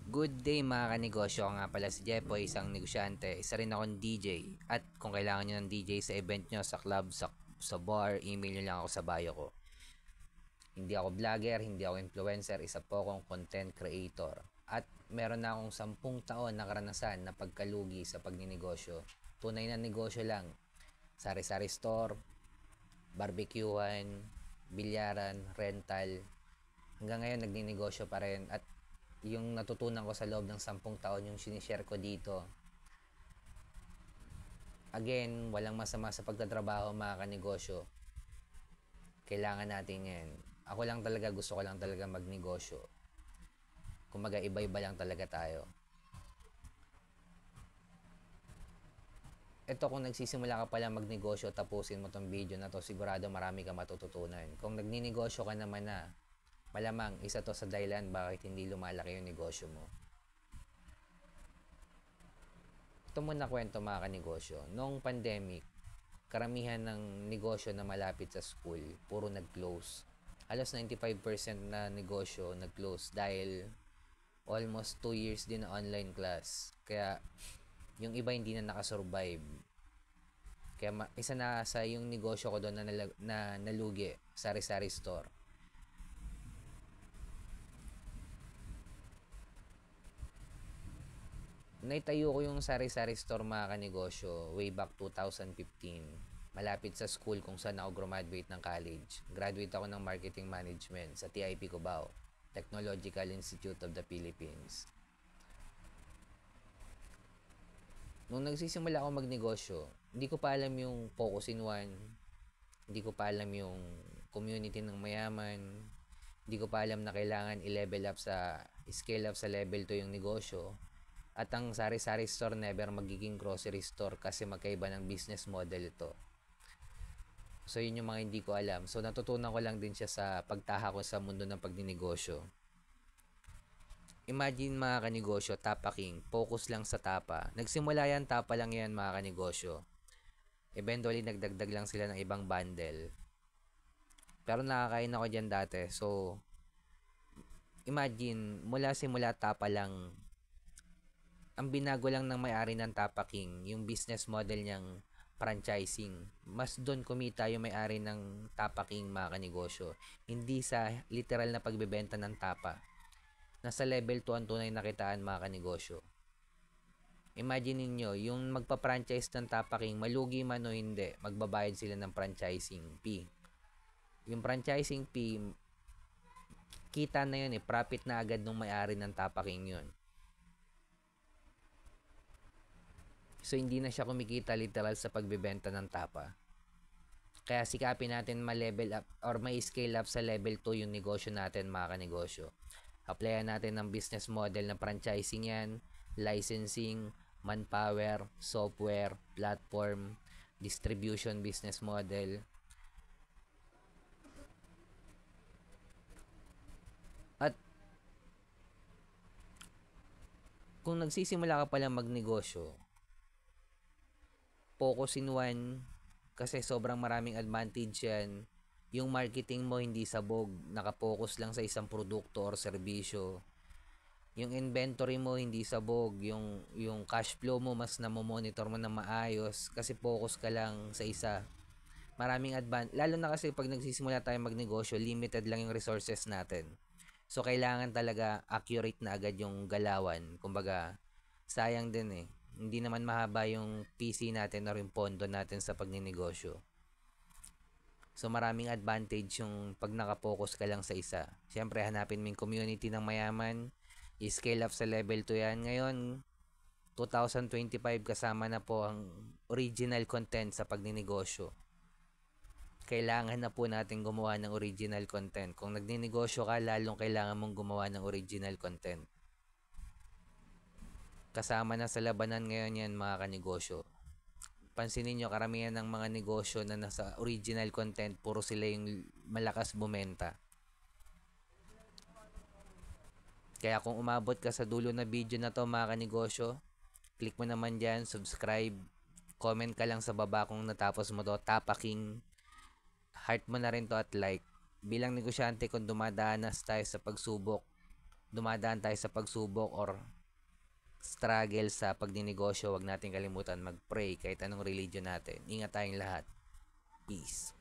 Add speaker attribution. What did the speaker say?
Speaker 1: Good day mga kanegosyo, ako nga pala si Jepoy, isang negosyante, isa rin akong DJ. At kung kailangan nyo ng DJ sa event nyo, sa club, sa bar, email nyo lang ako sa bio ko. Hindi ako vlogger, hindi ako influencer, isa po akong content creator. At meron na akong 10 taon na karanasan na pagkalugi sa pagninegosyo. Tunay na negosyo lang. Sari-sari store, barbecuehan, bilyaran, rental. Hanggang ngayon nagninegosyo pa rin at yung natutunan ko sa loob ng 10 taon yung sinishare ko dito. Again, walang masama sa pagtatrabaho mga kanegosyo. Kailangan natin yan. Ako lang talaga, gusto ko lang talaga magnegosyo. Kumaga iba-iba lang talaga tayo. Ito, kung nagsisimula ka pala magnegosyo, tapusin mo tong video na to, sigurado marami ka matututunan. Kung nagninegosyo ka naman na, malamang isa to sa dahilan bakit hindi lumalaki yung negosyo mo. Ito muna kwento mga kanegosyo. Noong pandemic, karamihan ng negosyo na malapit sa school, puro nag-close. Halos 95% na negosyo nag-close dahil almost 2 years din na online class. Kaya yung iba hindi na nakasurvive. Kaya isa na sa yung negosyo ko doon na nalugi, sari-sari store. Naitayo ko yung sari-sari store mga kanegosyo way back 2015. Malapit sa school kung saan ako graduate ng college. Graduate ako ng marketing management sa TIP Cubao, Technological Institute of the Philippines. Nung nagsisimula ako magnegosyo, hindi ko pa alam yung focus in one. Hindi ko pa alam yung community ng mayaman. Hindi ko pa alam na kailangan i-level up scale up sa level 2 yung negosyo. At ang sari-sari store never magiging grocery store kasi magkaiba ng business model ito. So yun yung mga hindi ko alam. So natutunan ko lang din siya sa pagtaha ko sa mundo ng pagninegosyo. Imagine mga kanegosyo, Tapa King, focus lang sa tapa. Nagsimula yan, tapa lang yan mga kanegosyo. Eventually, nagdagdag lang sila ng ibang bundle. Pero nakakain ako dyan dati. So, imagine, simula tapa lang. Ang binago lang ng may-ari ng Tapa King, yung business model niyang franchising. Mas doon kumita yung may-ari ng Tapa King mga kanegosyo. Hindi sa literal na pagbebenta ng tapa. Nasa level 2 ang tunay na kitaan mga kanegosyo. Imagine niyo yung magpa-franchise ng Tapa King, malugi man o hindi, magbabayad sila ng franchising fee. Yung franchising fee, kita na yun profit na agad ng may-ari ng Tapa King yun. So, hindi na siya kumikita literal sa pagbebenta ng tapa. Kaya sikapin natin ma-level up or ma-scale up sa level 2 yung negosyo natin mga kanegosyo. Applyan natin ng business model ng franchising yan, licensing, manpower, software, platform, distribution business model. At kung nagsisimula ka pala magnegosyo, focus in one kasi sobrang maraming advantage yan. Yung marketing mo hindi sabog, nakapokus lang sa isang produkto or serbisyo. Yung inventory mo hindi sabog, yung cash flow mo mas namomonitor mo na maayos kasi focus ka lang sa isa. Maraming lalo na kasi pag nagsisimula tayo magnegosyo, limited lang yung resources natin. So kailangan talaga accurate na agad yung galawan. Kumbaga, sayang din Hindi naman mahaba yung PC natin or yung pondo natin sa pagninegosyo. So maraming advantage yung pag nakapokus ka lang sa isa. Siyempre hanapin mo yung community ng mayaman, i-scale up sa level 2 yan. Ngayon, 2025 kasama na po ang original content sa pagninegosyo. Kailangan na po natin gumawa ng original content. Kung nagninegosyo ka, lalong kailangan mong gumawa ng original content. Kasama na sa labanan ngayon yan mga kanegosyo. Pansinin nyo, karamihan ng mga negosyo na nasa original content, puro sila yung malakas bumenta. Kaya kung umabot ka sa dulo na video na to mga kanegosyo, click mo naman dyan, subscribe, comment ka lang sa baba kung natapos mo to, Tapa King, heart mo na rin to at like. Bilang negosyante, kung dumadanas tayo sa pagsubok, dumadaan tayo sa pagsubok or struggle sa pagdinegosyo, wag natin kalimutan mag-pray kahit anong religion natin. Ingat tayong lahat. Peace.